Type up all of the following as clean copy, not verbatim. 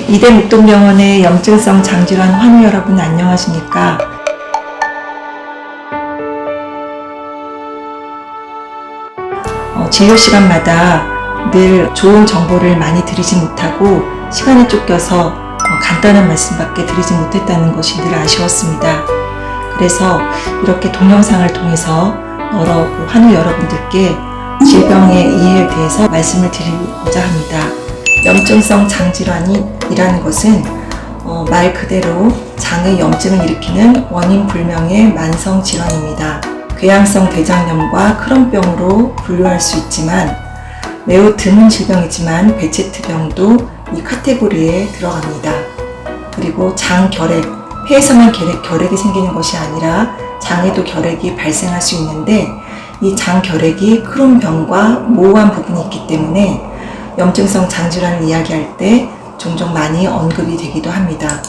이대 목동병원의 염증성 장질환 환우 여러분 안녕하십니까? 진료 시간마다 늘 좋은 정보를 많이 드리지 못하고 시간에 쫓겨서 간단한 말씀밖에 드리지 못했다는 것이 늘 아쉬웠습니다. 그래서 이렇게 동영상을 통해서 여러 환우 여러분들께 질병의 이해에 대해서 말씀을 드리고자 합니다. 염증성 장질환이라는 것은 말 그대로 장의 염증을 일으키는 원인 불명의 만성 질환입니다. 궤양성 대장염과 크론병으로 분류할 수 있지만 매우 드문 질병이지만 베체트병도 이 카테고리에 들어갑니다. 그리고 장결핵, 폐에서만 결핵이 생기는 것이 아니라 장에도 결핵이 발생할 수 있는데 이 장결핵이 크론병과 모호한 부분이 있기 때문에 염증성 장질환을 이야기할 때 종종 많이 언급이 되기도 합니다.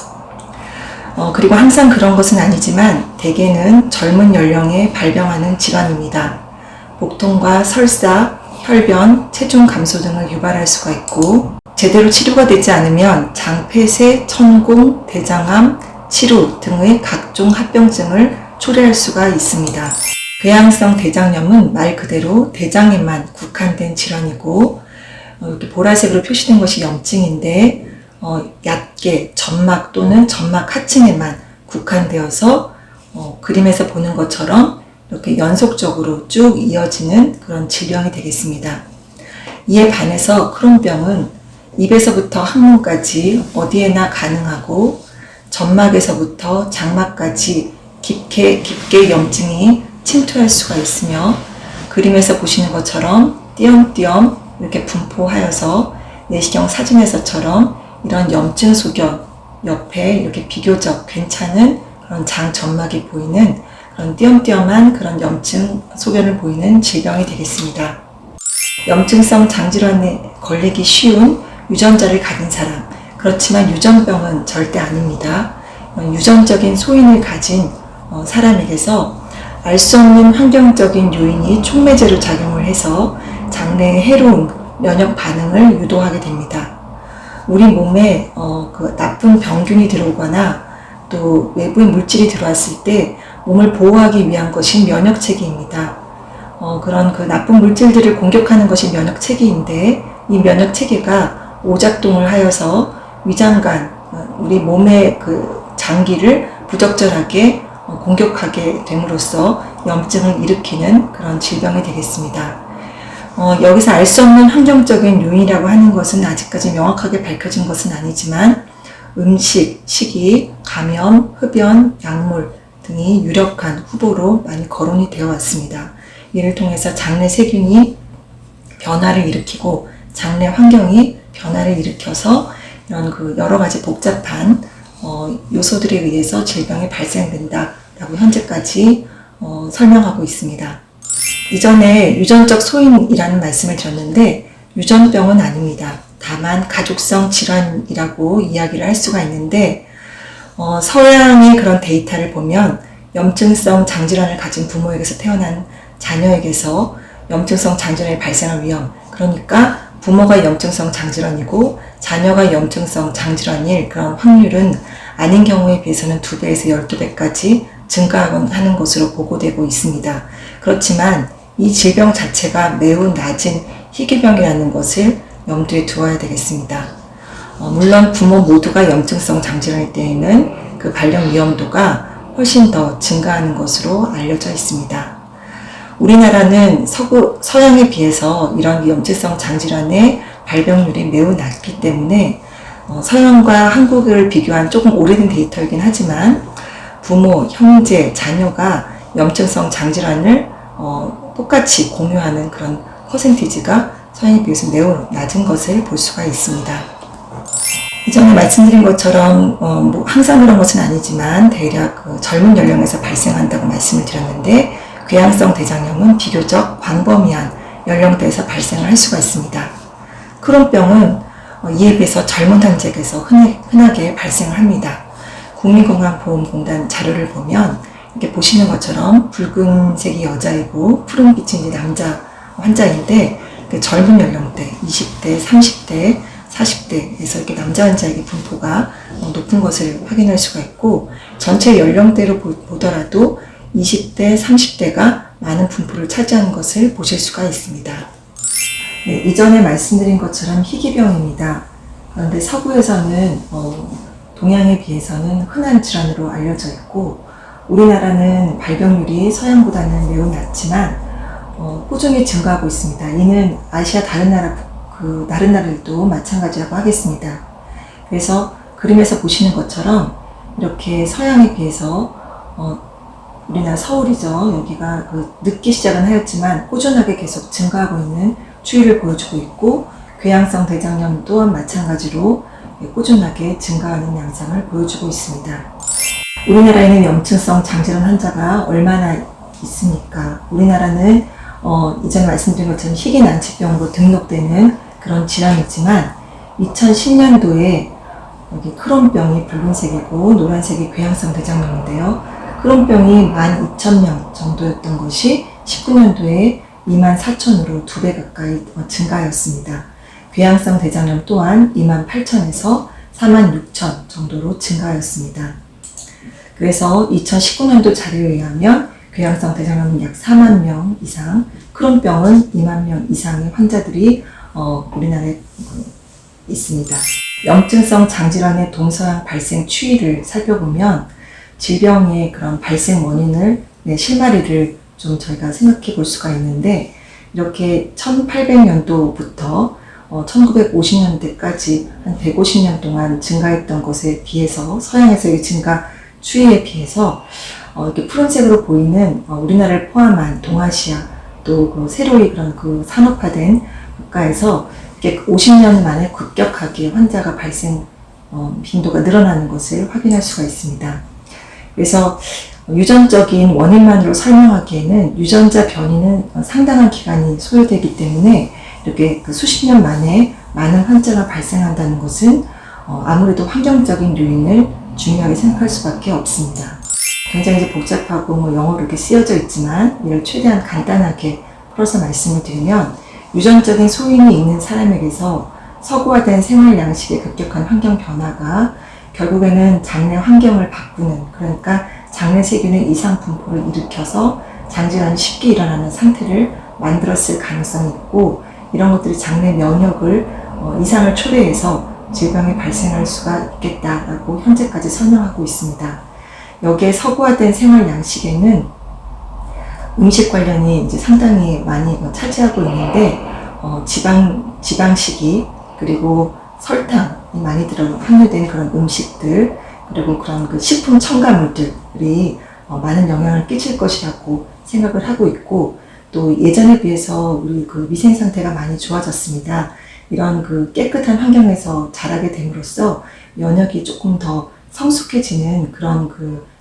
그리고 항상 그런 것은 아니지만 대개는 젊은 연령에 발병하는 질환입니다. 복통과 설사, 혈변, 체중 감소 등을 유발할 수가 있고 제대로 치료가 되지 않으면 장폐쇄, 천공, 대장암, 치루 등의 각종 합병증을 초래할 수가 있습니다. 궤양성 대장염은 말 그대로 대장에만 국한된 질환이고 이렇게 보라색으로 표시된 것이 염증인데 얕게 점막 또는 점막 하층에만 국한되어서 그림에서 보는 것처럼 이렇게 연속적으로 쭉 이어지는 그런 질병이 되겠습니다. 이에 반해서 크론병은 입에서부터 항문까지 어디에나 가능하고 점막에서부터 장막까지 깊게 염증이 침투할 수가 있으며 그림에서 보시는 것처럼 띄엄띄엄 이렇게 분포하여서 내시경 사진에서처럼 이런 염증 소견 옆에 이렇게 비교적 괜찮은 그런 장 점막이 보이는 그런 띄엄띄엄한 그런 염증 소견을 보이는 질병이 되겠습니다. 염증성 장질환에 걸리기 쉬운 유전자를 가진 사람, 그렇지만 유전병은 절대 아닙니다. 유전적인 소인을 가진 사람에게서 알 수 없는 환경적인 요인이 촉매제로 작용을 해서 장내에 해로운 면역 반응을 유도하게 됩니다. 우리 몸에 그 나쁜 병균이 들어오거나 또 외부의 물질이 들어왔을 때 몸을 보호하기 위한 것이 면역체계입니다. 그런 그 나쁜 물질들을 공격하는 것이 면역체계인데 이 면역체계가 오작동을 하여서 위장관, 우리 몸의 그 장기를 부적절하게 공격하게 됨으로써 염증을 일으키는 그런 질병이 되겠습니다. 여기서 알 수 없는 환경적인 요인이라고 하는 것은 아직까지 명확하게 밝혀진 것은 아니지만 음식, 식이, 감염, 흡연, 약물 등이 유력한 후보로 많이 거론이 되어 왔습니다. 이를 통해서 장내 세균이 변화를 일으키고 장내 환경이 변화를 일으켜서 이런 그 여러 가지 복잡한 요소들에 의해서 질병이 발생된다라고 현재까지 설명하고 있습니다. 이전에 유전적 소인이라는 말씀을 드렸는데 유전병은 아닙니다. 다만 가족성 질환이라고 이야기를 할 수가 있는데 서양의 그런 데이터를 보면 염증성 장질환을 가진 부모에게서 태어난 자녀에게서 염증성 장질환이 발생할 위험, 그러니까 부모가 염증성 장질환이고 자녀가 염증성 장질환일 그런 확률은 아닌 경우에 비해서는 2배에서 12배까지 증가하는 것으로 보고되고 있습니다. 그렇지만 이 질병 자체가 매우 낮은 희귀병이라는 것을 염두에 두어야 되겠습니다. 물론 부모 모두가 염증성 장질환일 때에는 그 발병 위험도가 훨씬 더 증가하는 것으로 알려져 있습니다. 우리나라는 서양에 비해서 이런 염증성 장질환의 발병률이 매우 낮기 때문에 서양과 한국을 비교한 조금 오래된 데이터이긴 하지만 부모, 형제, 자녀가 염증성 장질환을 똑같이 공유하는 그런 퍼센티지가 서양에 비해서 매우 낮은 것을 볼 수가 있습니다. 이전에 말씀드린 것처럼 항상 그런 것은 아니지만 대략 젊은 연령에서 발생한다고 말씀을 드렸는데 궤양성 대장염은 비교적 광범위한 연령대에서 발생을 할 수가 있습니다. 크론병은 이에 비해서 젊은 환자에게서 흔하게 발생을 합니다. 국민건강보험공단 자료를 보면 이렇게 보시는 것처럼 붉은색이 여자이고 푸른빛이 이제 남자 환자인데 젊은 연령대 20대, 30대, 40대에서 이렇게 남자 환자에게 분포가 높은 것을 확인할 수가 있고, 전체 연령대로 보더라도 20대, 30대가 많은 분포를 차지하는 것을 보실 수가 있습니다. 네, 이전에 말씀드린 것처럼 희귀병입니다. 그런데 서구에서는 동양에 비해서는 흔한 질환으로 알려져 있고, 우리나라는 발병률이 서양보다는 매우 낮지만 꾸준히 증가하고 있습니다. 이는 아시아 다른 나라들도 마찬가지라고 하겠습니다. 그래서 그림에서 보시는 것처럼 이렇게 서양에 비해서 우리나라 서울이죠. 여기가 늦게 시작은 하였지만 꾸준하게 계속 증가하고 있는 추이를 보여주고 있고, 궤양성 대장염 또한 마찬가지로 꾸준하게 증가하는 양상을 보여주고 있습니다. 우리나라에는 염증성 장질환 환자가 얼마나 있습니까? 우리나라는 이전에 말씀드린 것처럼 희귀 난치병으로 등록되는 그런 질환이지만 2010년도에 여기 크론병이 붉은색이고 노란색이 궤양성 대장염인데요. 크론병이 12,000명 정도였던 것이 19년도에 24,000으로 2배 가까이 증가하였습니다. 궤양성 대장염 또한 28,000에서 46,000 정도로 증가하였습니다. 그래서 2019년도 자료에 의하면 궤양성 대장염은 약 4만 명 이상, 크론병은 2만 명 이상의 환자들이 우리나라에 있습니다. 염증성 장질환의 동서양 발생 추이를 살펴보면 질병의 그런 발생 원인을, 실마리를 좀 저희가 생각해 볼 수가 있는데, 이렇게 1800년도부터 1950년대까지 한 150년 동안 증가했던 것에 비해서, 서양에서의 증가 추이에 비해서 이렇게 푸른색으로 보이는 우리나라를 포함한 동아시아, 또 새로이 그런 산업화된 국가에서 이렇게 50년 만에 급격하게 환자가 발생 빈도가 늘어나는 것을 확인할 수가 있습니다. 그래서 유전적인 원인만으로 설명하기에는 유전자 변이는 상당한 기간이 소요되기 때문에 이렇게 수십 년 만에 많은 환자가 발생한다는 것은 아무래도 환경적인 요인을 중요하게 생각할 수밖에 없습니다. 굉장히 복잡하고 영어로 이렇게 쓰여져 있지만 이를 최대한 간단하게 풀어서 말씀을 드리면, 유전적인 소인이 있는 사람에게서 서구화된 생활 양식의 급격한 환경 변화가 결국에는 장내 환경을 바꾸는, 그러니까 장내 세균의 이상 분포를 일으켜서 장질환이 쉽게 일어나는 상태를 만들었을 가능성이 있고, 이런 것들이 장내 면역을 이상을 초래해서 질병이 발생할 수가 있겠다라고 현재까지 설명하고 있습니다. 여기에 서구화된 생활 양식에는 음식 관련이 이제 상당히 많이 차지하고 있는데, 지방식이, 그리고 설탕이 많이 함유된 그런 음식들, 그리고 그런 식품 첨가물들이 많은 영향을 끼칠 것이라고 생각을 하고 있고, 또 예전에 비해서 우리 위생 상태가 많이 좋아졌습니다. 이런 깨끗한 환경에서 자라게 됨으로써 면역이 조금 더 성숙해지는 그런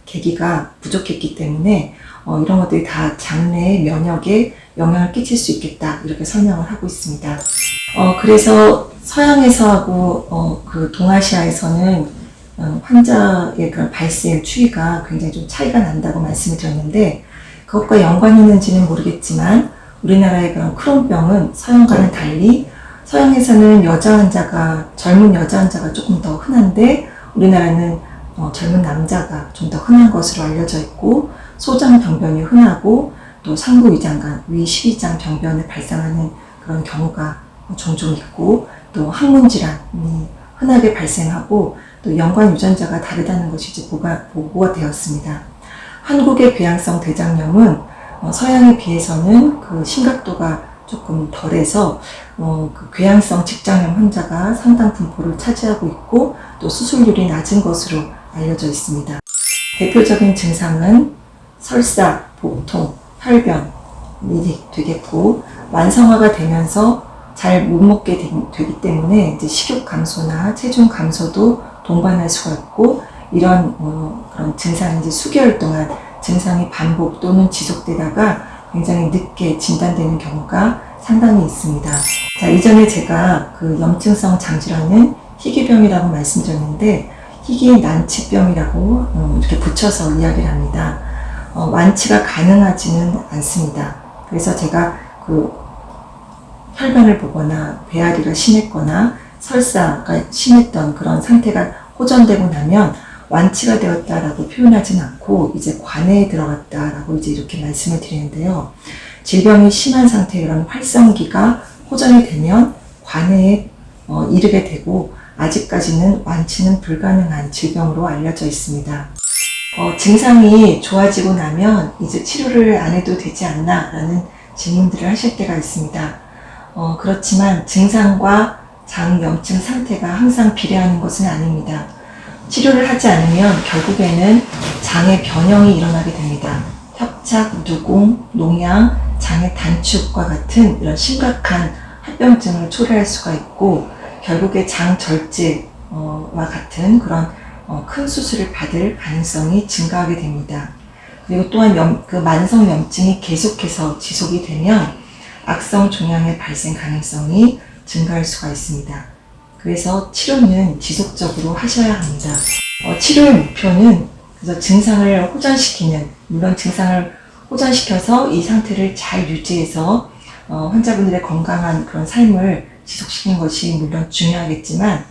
계기가 부족했기 때문에 이런 것들이 다 장내의 면역에 영향을 끼칠 수 있겠다, 이렇게 설명을 하고 있습니다. 그래서 서양에서 하고 동아시아에서는 환자의 그런 발생 추이가 굉장히 좀 차이가 난다고 말씀을 드렸는데, 그것과 연관이 있는지는 모르겠지만 우리나라의 그런 크론병은 서양과는 달리, 서양에서는 젊은 여자 환자가 조금 더 흔한데 우리나라는 젊은 남자가 좀 더 흔한 것으로 알려져 있고, 소장 병변이 흔하고, 또 상부 위장관, 위 12장 병변을 발생하는 그런 경우가 종종 있고, 또 항문 질환이 흔하게 발생하고, 또 연관 유전자가 다르다는 것이 이제 보고가 되었습니다. 한국의 궤양성 대장염은 서양에 비해서는 심각도가 조금 덜해서 궤양성 직장염 환자가 상당 분포를 차지하고 있고, 또 수술률이 낮은 것으로 알려져 있습니다. 대표적인 증상은 설사, 복통, 혈변이 되겠고, 만성화가 되면서 잘 못 먹게 되기 때문에 이제 식욕 감소나 체중 감소도 동반할 수가 있고, 이런 그런 증상이 이제 수개월 동안 증상이 반복 또는 지속되다가 굉장히 늦게 진단되는 경우가 상당히 있습니다. 자, 이전에 제가 염증성 장질환은 희귀병이라고 말씀드렸는데, 희귀 난치병이라고 이렇게 붙여서 이야기를 합니다. 완치가 가능하지는 않습니다. 그래서 제가 혈변을 보거나 배앓이가 심했거나 설사가 심했던 그런 상태가 호전되고 나면 완치가 되었다라고 표현하진 않고 이제 관해에 들어갔다라고 이제 이렇게 말씀을 드리는데요. 질병이 심한 상태의 이런 활성기가 호전이 되면 관해에 이르게 되고 아직까지는 완치는 불가능한 질병으로 알려져 있습니다. 증상이 좋아지고 나면 이제 치료를 안 해도 되지 않나 라는 질문들을 하실 때가 있습니다. 그렇지만 증상과 장염증 상태가 항상 비례하는 것은 아닙니다. 치료를 하지 않으면 결국에는 장의 변형이 일어나게 됩니다. 협착, 누궁, 농양, 장의 단축과 같은 이런 심각한 합병증을 초래할 수가 있고 결국에 장절제와 같은 그런 큰 수술을 받을 가능성이 증가하게 됩니다. 그리고 또한 그 만성 염증이 계속해서 지속이 되면 악성 종양의 발생 가능성이 증가할 수가 있습니다. 그래서 치료는 지속적으로 하셔야 합니다. 치료의 목표는 그래서 증상을 호전시키는, 물론 증상을 호전시켜서 이 상태를 잘 유지해서 환자분들의 건강한 그런 삶을 지속시키는 것이 물론 중요하겠지만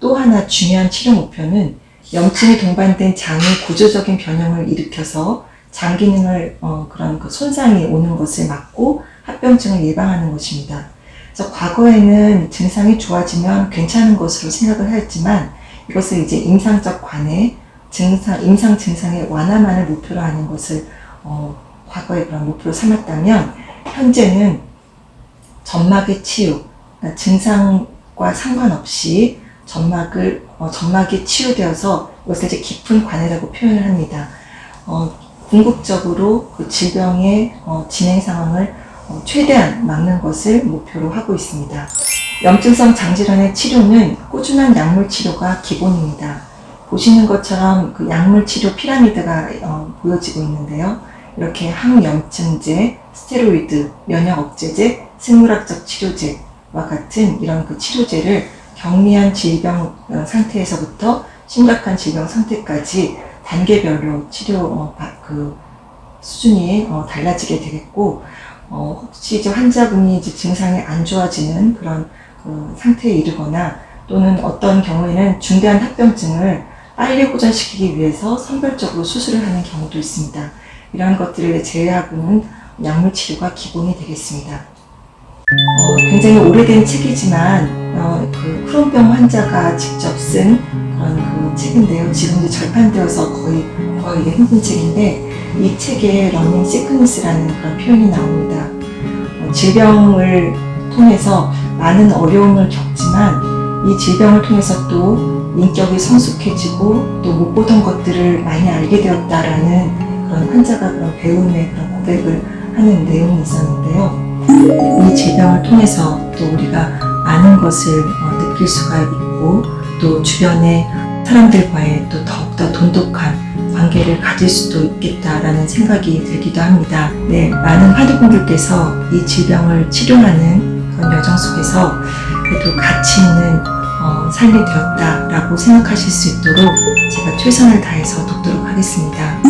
또 하나 중요한 치료 목표는 염증이 동반된 장이 구조적인 변형을 일으켜서 장 기능을 그런 그 손상이 오는 것을 막고 합병증을 예방하는 것입니다. 그래서 과거에는 증상이 좋아지면 괜찮은 것으로 생각을 했지만 이것을 이제 임상적 관해 임상 증상의 완화만을 목표로 하는 것을 과거에 그런 목표로 삼았다면 현재는 점막의 치유, 그러니까 증상과 상관없이 점막이 치유되어서 이것을 이제 깊은 관해라고 표현을 합니다. 궁극적으로 그 질병의 진행 상황을 최대한 막는 것을 목표로 하고 있습니다. 염증성 장질환의 치료는 꾸준한 약물 치료가 기본입니다. 보시는 것처럼 그 약물 치료 피라미드가 보여지고 있는데요. 이렇게 항염증제, 스테로이드, 면역 억제제, 생물학적 치료제와 같은 이런 그 치료제를 경미한 질병 상태에서부터 심각한 질병 상태까지 단계별로 치료 그 수준이 달라지게 되겠고, 혹시 이제 환자분이 이제 증상이 안 좋아지는 그런 그 상태에 이르거나 또는 어떤 경우에는 중대한 합병증을 빨리 호전시키기 위해서 선별적으로 수술을 하는 경우도 있습니다. 이러한 것들을 제외하고는 약물 치료가 기본이 되겠습니다. 굉장히 오래된 책이지만 그 크론병 환자가 직접 쓴 그런 그 책인데요. 지금도 절판되어서 거의 힘든 책인데 이 책에 러닝 시크니스라는 그런 표현이 나옵니다. 질병을 통해서 많은 어려움을 겪지만 이 질병을 통해서 또 인격이 성숙해지고 또 못 보던 것들을 많이 알게 되었다라는 그런 환자가 그런 배움의 그런 고백을 하는 내용이 있었는데요. 이 질병을 통해서 또 우리가 많은 것을 느낄 수가 있고 또 주변의 사람들과의 또 더욱더 돈독한 관계를 가질 수도 있겠다라는 생각이 들기도 합니다. 네, 많은 환우분들께서 이 질병을 치료하는 그런 여정 속에서 그래도 가치 있는 삶이 되었다라고 생각하실 수 있도록 제가 최선을 다해서 돕도록 하겠습니다.